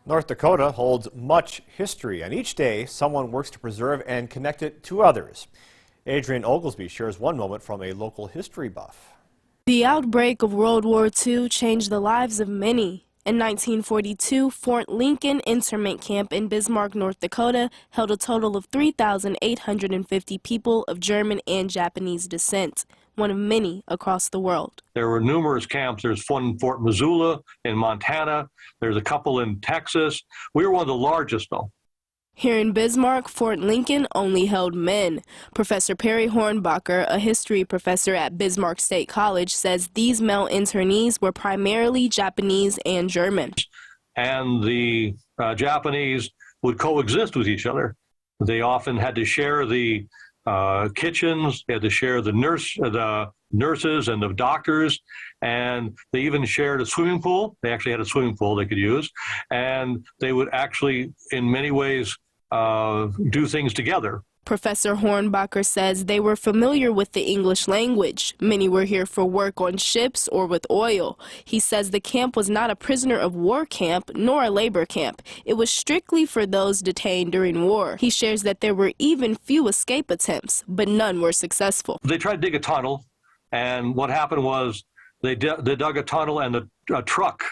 North Dakota holds much history, and each day someone works to preserve and connect it to others. Adrian Oglesby shares one moment from a local history buff. The outbreak of World War II changed the lives of many. In 1942, Fort Lincoln Internment Camp in Bismarck, North Dakota, held a total of 3,850 people of German and Japanese descent, one of many across the world. There were numerous camps. There's one in Fort Missoula in Montana. There's a couple in Texas. We were one of the largest, though. Here in Bismarck, Fort Lincoln only held men. Professor Perry Hornbacher, a history professor at Bismarck State College, says these male internees were primarily Japanese and German. And the Japanese would coexist with each other. They often had to share the kitchens, they had to share the nurses and the doctors, and they even shared a swimming pool. They actually had a swimming pool they could use, and they would actually, in many ways, do things together. Professor Hornbacher says they were familiar with the English language. Many were here for work on ships or with oil. He says the camp was not a prisoner of war camp nor a labor camp. It was strictly for those detained during war. He shares that there were even few escape attempts, but none were successful. They tried to dig a tunnel, and what happened was they dug a tunnel, and a truck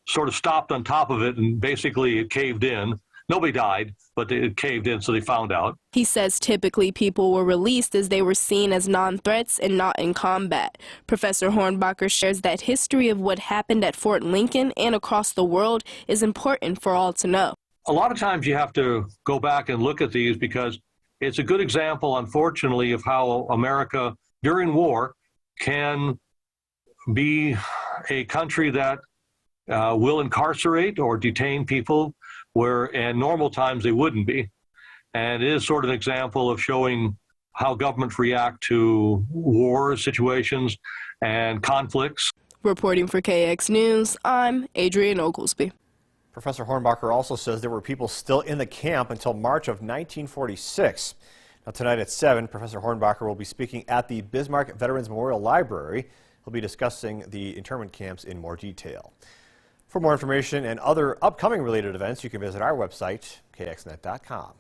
sort of stopped on top of it, and basically it caved in. Nobody died, but it caved in, so they found out. He says typically people were released as they were seen as non-threats and not in combat. Professor Hornbacher shares that history of what happened at Fort Lincoln and across the world is important for all to know. A lot of times you have to go back and look at these because it's a good example, unfortunately, of how America during war can be a country that will incarcerate or detain people where in normal times they wouldn't be. And it is sort of an example of showing how governments react to war situations and conflicts. Reporting for KX News, I'm Adrian Oglesby. Professor Hornbacher also says there were people still in the camp until March of 1946. Now tonight at 7, Professor Hornbacher will be speaking at the Bismarck Veterans Memorial Library. He'll be discussing the internment camps in more detail. For more information and other upcoming related events, you can visit our website, kxnet.com.